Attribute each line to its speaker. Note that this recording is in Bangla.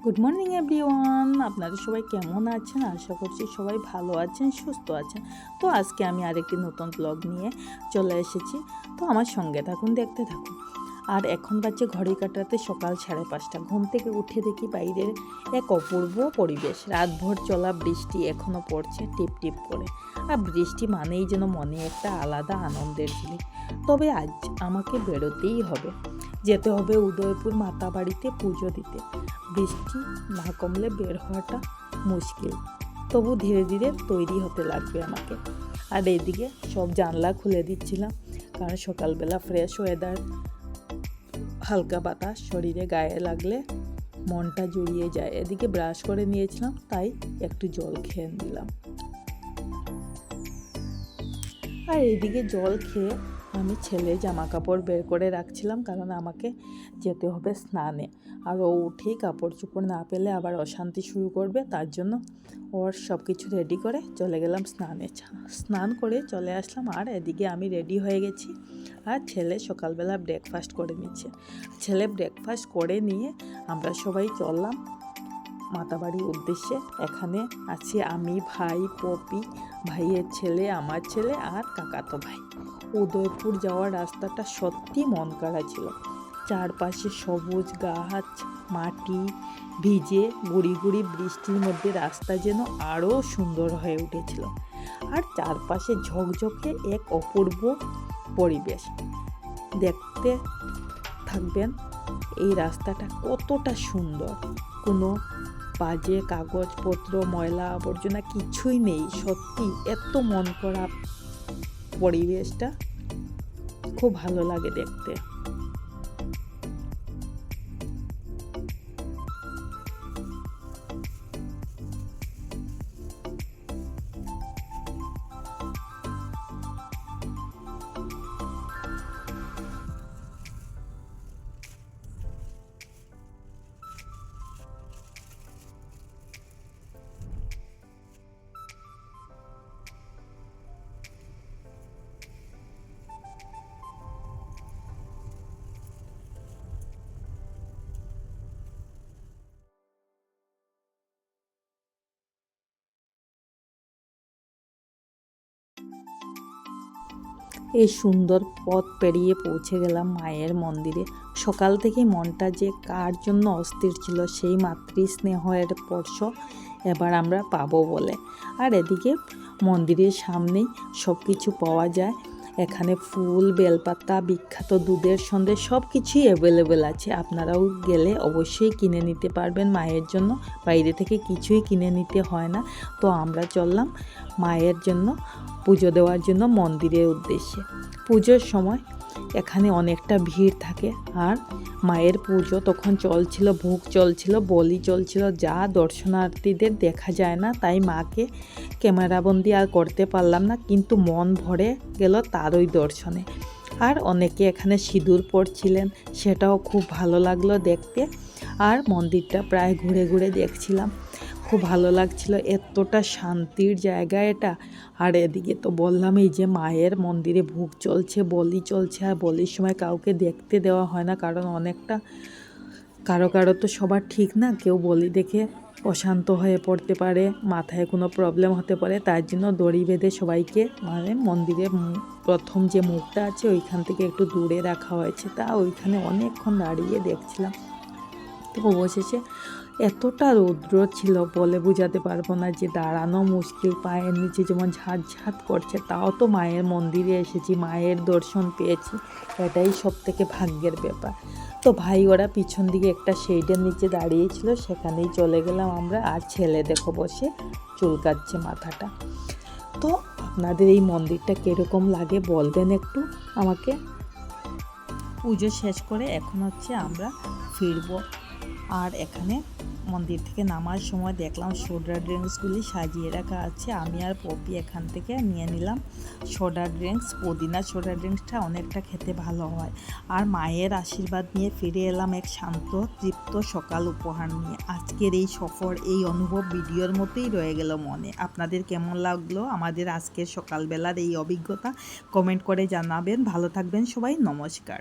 Speaker 1: গুড মর্নিং এভরিওয়ান, আপনারা সবাই কেমন আছেন? আশা করছি সবাই ভালো আছেন, সুস্থ আছেন। তো আজকে আমি আরেকটি নতুন ব্লগ নিয়ে চলে এসেছি। তো আমার সঙ্গে থাকুন, দেখতে থাকুন। আর এখন বাজে ঘড়ি কাটাতে সকাল 5:30। ঘুম থেকে উঠে দেখি বাইরের এক অপূর্ব পরিবেশ। রাতভর চলা বৃষ্টি এখনও পড়ছে টিপ টিপ করে। আর বৃষ্টি মানেই যেন মনে একটা আলাদা আনন্দের ঝিলিক। তবে আজ আমাকে বেরোতেই হবে, যেতে হবে উদয়পুর মাতাবাড়িতে পুজো দিতে। বৃষ্টি না কমলে বের হওয়াটা মুশকিল, তবু ধীরে ধীরে তৈরি হতে লাগবে আমাকে। আর এইদিকে সব জানলা খুলে দিচ্ছিলাম, কারণ সকালবেলা ফ্রেশ ওয়েদার, হালকা বাতাস শরীরে গায়ে লাগলে মনটা জুড়িয়ে যায়। এদিকে ব্রাশ করে নিয়েছিলাম, তাই একটু জল খেয়ে নিলাম। আর এইদিকে জল খেয়ে আমি ছেলে জামা কাপড় বের করে রাখছিলাম, কারণ আমাকে যেতে হবে স্নানে। আর ও উঠেই কাপড় চোপড় না পেলে আবার অশান্তি শুরু করবে, তার জন্য ওর সব কিছু রেডি করে চলে গেলাম স্নানে। স্নান করে চলে আসলাম। আর এদিকে আমি রেডি হয়ে গেছি, আর ছেলে সকালবেলা ব্রেকফাস্ট করে নিচ্ছে। ছেলে ব্রেকফাস্ট করে নিয়ে আমরা সবাই চললাম মাতাবাড়ির উদ্দেশ্যে। এখানে আছি আমি, ভাই, পপি, ভাইয়ের ছেলে, আমার ছেলে আর কাকাতো ভাই। উদয়পুর যাওয়ার রাস্তাটা সত্যি মন কাড়া ছিল। চারপাশে সবুজ গাছ, মাটি ভিজে গুড়ি গুড়ি বৃষ্টির মধ্যে রাস্তা যেন আরও সুন্দর হয়ে উঠেছিল। আর চারপাশে ঝকঝকে এক অপূর্ব পরিবেশ। দেখতে থাকবেন এই রাস্তাটা কতটা সুন্দর। কোনো বাজে কাগজপত্র, ময়লা আবর্জনা কিছুই নেই। সত্যি এত মন করা পরিবেশটা খুব ভালো লাগে দেখতে। এই সুন্দর পথ পেরিয়ে পৌঁছে গেলাম মায়ের মন্দিরে। সকাল থেকেই মনটা যে কার জন্য অস্থির ছিল, সেই মাতৃস্নেহের স্পর্শ এবার আমরা পাবো বলে। আর এদিকে মন্দিরের সামনেই সব কিছু পাওয়া যায়। এখানে ফুল, বেলপাতা, বিখ্যাত দুধের সন্দেশ সব কিছুই অ্যাভেলেবেল আছে। আপনারাও গেলে অবশ্যই কিনে নিতে পারবেন মায়ের জন্য। বাইরে থেকে কিছুই কিনে নিতে হয় না। তো আমরা চললাম মায়ের জন্য পুজো দেওয়ার জন্য মন্দিরের উদ্দেশ্যে। পুজোর সময় এখানে অনেকটা ভিড় থাকে। আর মায়ের পুজো তখন চলছিল, ভোগ চলছিল, বলি চলছিল, যা দর্শনার্থীদের দেখা যায় না। তাই মাকে ক্যামেরাবন্দি আর করতে পারলাম না, কিন্তু মন ভরে গেল তারই দর্শনে। আর অনেকে এখানে সিঁদুর পরছিলেন, সেটাও খুব ভালো লাগলো দেখতে। আর মন্দিরটা প্রায় ঘুরে ঘুরে দেখছিলাম, খুব ভালো লাগছিল। এতটা শান্তির জায়গা এটা। আর এদিকে তো বললাম, এই যে মায়ের মন্দিরে ভোগ চলছে, বলি চলছে। আর বলির সময় কাউকে দেখতে দেওয়া হয় না, কারণ অনেকটা কারো তো সবার ঠিক না। কেউ বলি দেখে অশান্ত হয়ে পড়তে পারে, মাথায় কোনো প্রবলেম হতে পারে। তার জন্য দড়ি বেঁধে সবাইকে মন্দিরের প্রথম যে মুখটা আছে ওইখান থেকে একটু দূরে রাখা হয়েছে। তা ওইখানে অনেকক্ষণ দাঁড়িয়ে দেখছিলাম। তো অবশেষে এতটা রৌদ্র ছিল বলে বোঝাতে পারবো না, যে দাঁড়ানো মুশকিল, পায়ের নিচে যেমন ঝাঁঝ করছে। তাও তো মায়ের মন্দিরে এসেছি, মায়ের দর্শন পেয়েছি, এটাই সব থেকে ভাগ্যের ব্যাপার। তো ভাই ওরা পিছন দিকে একটা শেডের নিচে দাঁড়িয়েছিল, সেখানেই চলে গেলাম আমরা। আর ছেলে দেখো বসে চুল কাটছে মাথাটা। তো আপনাদের এই মন্দিরটা কীরকম লাগে বলবেন একটু আমাকে। পুজো শেষ করে এখন হচ্ছে আমরা ফিরবো। আর এখানে মন্দির থেকে নামার সময় দেখলাম সোডা ড্রিঙ্কসগুলি সাজিয়ে রাখা আছে। আমি আর পপি এখান থেকে নিয়ে নিলাম সোডা ড্রিঙ্কস। পুদিনা সোডা ড্রিঙ্কসটা অনেকটা খেতে ভালো হয়। আর মায়ের আশীর্বাদ নিয়ে ফিরে এলাম এক শান্ত তৃপ্ত সকাল উপহার নিয়ে। আজকের এই সফর, এই অনুভব ভিডিওর মতোই রয়ে গেল মনে। আপনাদের কেমন লাগলো আমাদের আজকের সকালবেলার এই অভিজ্ঞতা কমেন্ট করে জানাবেন। ভালো থাকবেন সবাই, নমস্কার।